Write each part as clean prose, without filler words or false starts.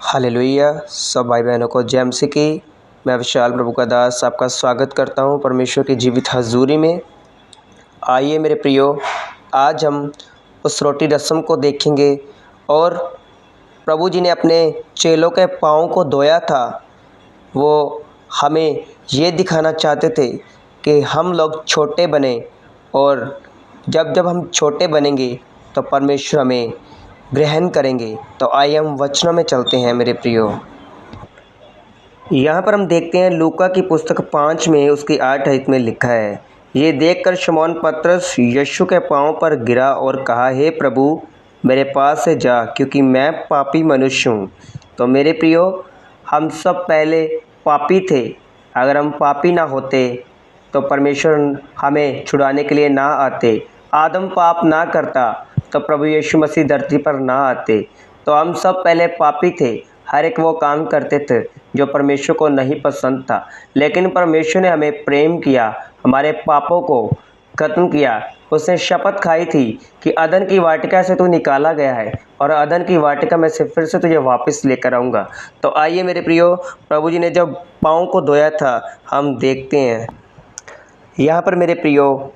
Hallelujah. सब भाई बहनों को जय मसीह की। मैं विशाल प्रभु का दास आपका स्वागत करता हूं परमेश्वर की जीवित हजूरी में। आइए मेरे प्रियो, आज हम उस रोटी रस्म को देखेंगे और प्रभु जी ने अपने चेलों के पाँव को धोया था। वो हमें ये दिखाना चाहते थे कि हम लोग छोटे बने, और जब जब हम छोटे बनेंगे तो परमेश्वर हमें ग्रहण करेंगे। तो आइए हम वचनों में चलते हैं मेरे प्रियो। यहाँ पर हम देखते हैं लूका की पुस्तक 5 में उसकी 8 आयत में लिखा है, ये देखकर शमौन पतरस यीशु के पाँव पर गिरा और कहा, हे प्रभु मेरे पास से जा, क्योंकि मैं पापी मनुष्य हूँ। तो मेरे प्रियो, हम सब पहले पापी थे। अगर हम पापी ना होते तो परमेश्वर हमें छुड़ाने के लिए ना आते। आदम पाप ना करता तो प्रभु यीशु मसीह धरती पर ना आते। तो हम सब पहले पापी थे। हर एक वो काम करते थे जो परमेश्वर को नहीं पसंद था, लेकिन परमेश्वर ने हमें प्रेम किया, हमारे पापों को खत्म किया। उसने शपथ खाई थी कि अदन की वाटिका से तू निकाला गया है और अदन की वाटिका में से फिर से तुझे वापस लेकर आऊँगा। तो आइए मेरे प्रियो, प्रभु जी ने जब पाँव को धोया था हम देखते हैं यहाँ पर मेरे प्रियो,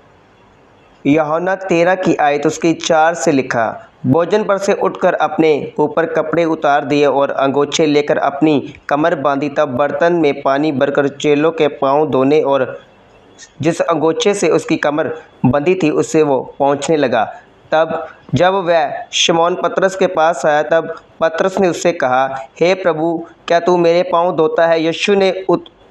यूहन्ना 13 की आयत उसकी 4 से लिखा, भोजन पर से उठकर अपने ऊपर कपड़े उतार दिए और अंगोछे लेकर अपनी कमर बांधी। तब बर्तन में पानी भरकर चेलों के पाँव धोने और जिस अंगोछे से उसकी कमर बंधी थी उससे वो पोंछने लगा। तब जब वह शमौन पतरस के पास आया, तब पतरस ने उससे कहा, हे प्रभु, क्या तू मेरे पाँव धोता है? यीशु ने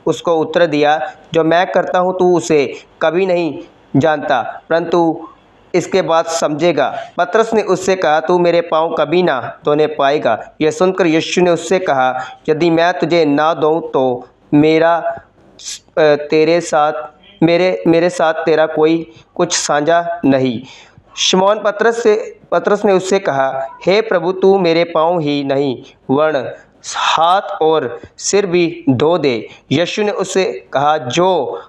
उसको उत्तर दिया, जो मैं करता हूँ तू उसे कभी नहीं जानता, परंतु इसके बाद समझेगा। पतरस ने उससे कहा, तू मेरे पाँव कभी ना धोने पाएगा। यह सुनकर यीशु ने उससे कहा, यदि मैं तुझे ना धोऊं तो मेरे साथ तेरा कोई कुछ साझा नहीं। शमौन पतरस ने उससे कहा, हे प्रभु, तू मेरे पाँव ही नहीं वरन हाथ और सिर भी धो दे। यीशु ने उससे कहा, जो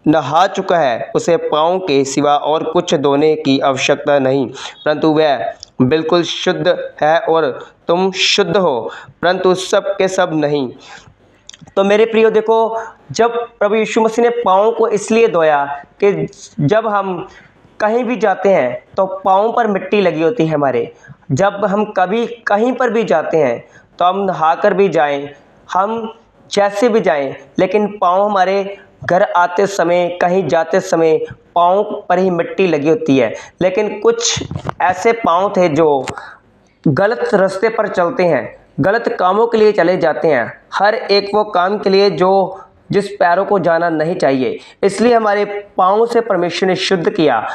नहा चुका है उसे पाँव के सिवा और कुछ धोने की आवश्यकता नहीं, परंतु वह बिल्कुल शुद्ध है। और तुम शुद्ध हो, परंतु सब के सब नहीं। तो मेरे प्रियो देखो, जब प्रभु यीशु मसीह ने पाँव को इसलिए धोया कि जब हम कहीं भी जाते हैं तो पाँव पर मिट्टी लगी होती है हमारे। जब हम कभी कहीं पर भी जाते हैं तो हम नहा कर भी जाएं, हम जैसे भी जाएं, लेकिन पाँव हमारे घर आते समय, कहीं जाते समय पाँव पर ही मिट्टी लगी होती है। लेकिन कुछ ऐसे पाँव थे जो गलत रास्ते पर चलते हैं, गलत कामों के लिए चले जाते हैं, हर एक वो काम के लिए जो जिस पैरों को जाना नहीं चाहिए। इसलिए हमारे पाँव से परमेश्वर ने शुद्ध किया,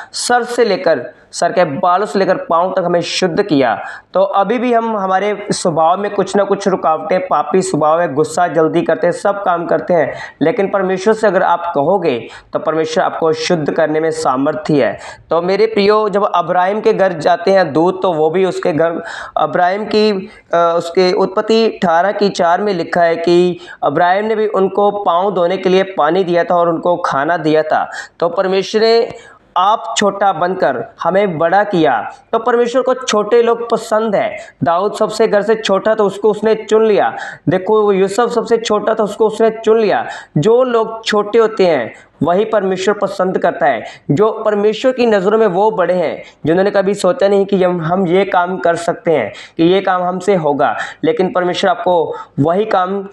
सर के बालों से लेकर पाँव तक हमें शुद्ध किया। तो अभी भी हम हमारे स्वभाव में कुछ ना कुछ रुकावटें, पापी स्वभाव है, गुस्सा जल्दी करते हैं, सब काम करते हैं, लेकिन परमेश्वर से अगर आप कहोगे तो परमेश्वर आपको शुद्ध करने में सामर्थ्य है। तो मेरे प्रियो, जब अब्राहिम के घर जाते हैं दूत, तो वो भी उसके घर अब्राहिम की उसके उत्पत्ति 18 की 4 में लिखा है कि अब्राहिम ने भी उनको पाँव धोने के लिए पानी दिया था और उनको खाना दिया था। तो परमेश्वर ने आप छोटा बनकर हमें बड़ा किया। तो परमेश्वर को छोटे लोग पसंद है। दाऊद सबसे घर से छोटा तो उसको उसने चुन लिया। देखो, यूसुफ सबसे छोटा था, उसको उसने चुन लिया। जो लोग छोटे होते हैं वही परमेश्वर पसंद करता है। जो परमेश्वर की नज़रों में वो बड़े हैं, जिन्होंने कभी सोचा नहीं कि हम ये काम कर सकते हैं, कि ये काम हमसे होगा, लेकिन परमेश्वर आपको वही काम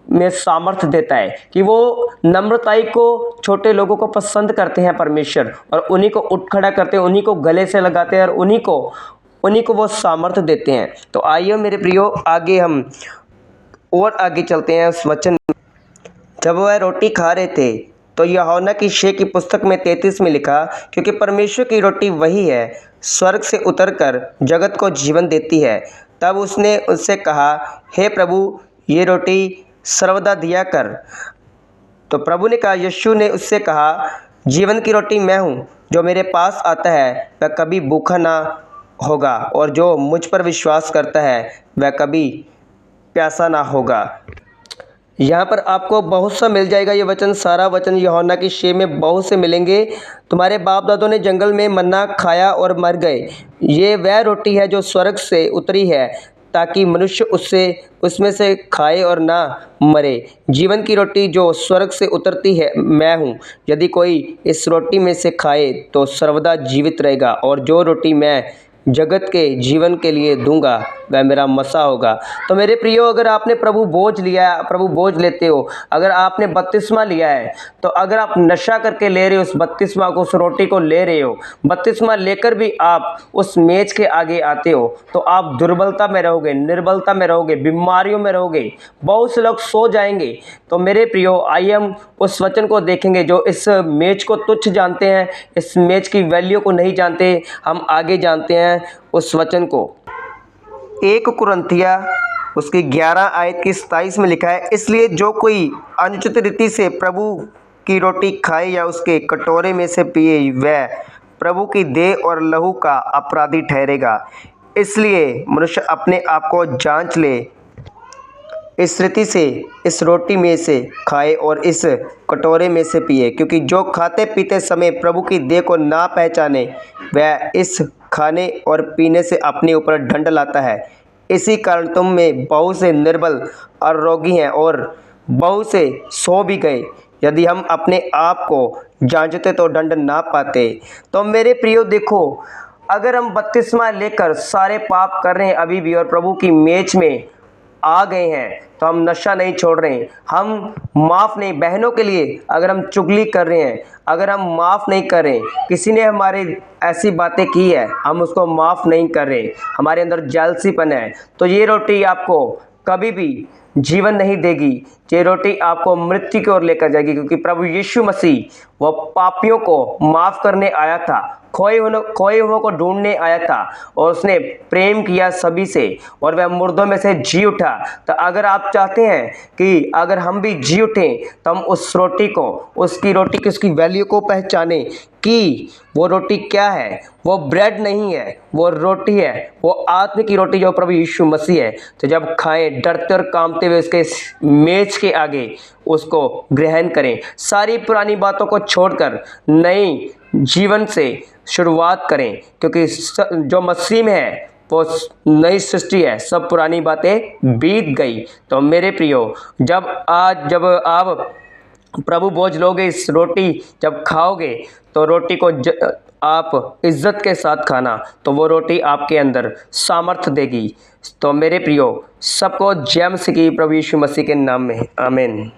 में सामर्थ्य देता है कि वो नम्रताई को, छोटे लोगों को पसंद करते हैं परमेश्वर, और उन्हीं को उठ खड़ा करते हैं, उन्हीं को गले से लगाते हैं और उन्हीं को वो सामर्थ्य देते हैं। तो आइए मेरे प्रियो, आगे हम और आगे चलते हैं उस वचन। जब वह रोटी खा रहे थे तो यूहन्ना की 6 की पुस्तक में 33 में लिखा, क्योंकि परमेश्वर की रोटी वही है, स्वर्ग से उतरकर जगत को जीवन देती है। तब उसने उससे कहा, हे प्रभु, ये रोटी सर्वदा दिया कर। तो प्रभु ने कहा, यीशु ने उससे कहा, जीवन की रोटी मैं हूँ, जो मेरे पास आता है वह कभी भूखा ना होगा, और जो मुझ पर विश्वास करता है वह कभी प्यासा ना होगा। यहाँ पर आपको बहुत सा मिल जाएगा। ये वचन, सारा वचन यूहन्ना की 6 में बहुत से मिलेंगे। तुम्हारे बाप दादों ने जंगल में मन्ना खाया और मर गए। ये वह रोटी है जो स्वर्ग से उतरी है, ताकि मनुष्य उसमें से खाए और ना मरे। जीवन की रोटी जो स्वर्ग से उतरती है मैं हूँ। यदि कोई इस रोटी में से खाए तो सर्वदा जीवित रहेगा, और जो रोटी मैं जगत के जीवन के लिए दूंगा वह मेरा मसा होगा। तो मेरे प्रियो, अगर आपने प्रभु बोझ लेते हो, अगर आपने बपतिस्मा लिया है, तो अगर आप नशा करके ले रहे हो उस बपतिस्मा को, उस रोटी को ले रहे हो, बपतिस्मा लेकर भी आप उस मेज के आगे आते हो, तो आप दुर्बलता में रहोगे, निर्बलता में रहोगे, बीमारियों में रहोगे, बहुत से लोग सो जाएंगे। तो मेरे प्रियो, आइए हम उस वचन को देखेंगे जो इस मेज को तुच्छ जानते हैं, इस मेज की वैल्यू को नहीं जानते। हम आगे जानते हैं उस वचन को। 1 कुरिन्थिया उसकी 11 आयत की 27 में लिखा है, इसलिए जो कोई अनुचित रीति से प्रभु की रोटी खाए या उसके कटोरे में से पिए, वह प्रभु की देह और लहू का अपराधी ठहरेगा। इसलिए मनुष्य अपने आप को जांच ले, इस रीति से इस रोटी में से खाए और इस कटोरे में से पिए, क्योंकि जो खाते पीते समय प्रभु की देह को ना पहचाने, वह इस खाने और पीने से अपने ऊपर दंड लाता है। इसी कारण तुम में बहुत से निर्बल और रोगी हैं और बहुत से सो भी गए। यदि हम अपने आप को जांचते तो दंड ना पाते। तो मेरे प्रियो देखो, अगर हम बपतिस्मा लेकर सारे पाप कर रहे हैं अभी भी और प्रभु की मेज में आ गए हैं, तो हम नशा नहीं छोड़ रहे हैं, हम माफ़ नहीं, बहनों के लिए अगर हम चुगली कर रहे हैं, अगर हम माफ़ नहीं कर रहे, किसी ने हमारे ऐसी बातें की है, हम उसको माफ़ नहीं कर रहे, हमारे अंदर जेलसीपन है, तो ये रोटी आपको कभी भी जीवन नहीं देगी। ये रोटी आपको मृत्यु की ओर लेकर जाएगी, क्योंकि प्रभु यीशु मसीह वह पापियों को माफ़ करने आया था, खोए हुओं को ढूंढने आया था, और उसने प्रेम किया सभी से, और वह मुर्दों में से जी उठा। तो अगर आप चाहते हैं कि अगर हम भी जी उठें, तो हम उस रोटी को, उसकी वैल्यू को पहचाने कि वो रोटी क्या है। वो ब्रेड नहीं है, वो रोटी है, वो आत्मा की रोटी जो प्रभु यीशु मसीह है। तो जब खाएं डरते और कांपते हुए उसके मेज के आगे उसको ग्रहण करें, सारी पुरानी बातों को छोड़कर नई जीवन से शुरुआत करें, क्योंकि जो मसीह में है वो नई सृष्टि है, सब पुरानी बातें बीत गई। तो मेरे प्रियो, जब आप प्रभु बोझ लोगे, इस रोटी जब खाओगे, तो रोटी को आप इज्जत के साथ खाना, तो वो रोटी आपके अंदर सामर्थ्य देगी। तो मेरे प्रियो, सबको जय मसीह की प्रभु यीशु मसीह के नाम में आमीन।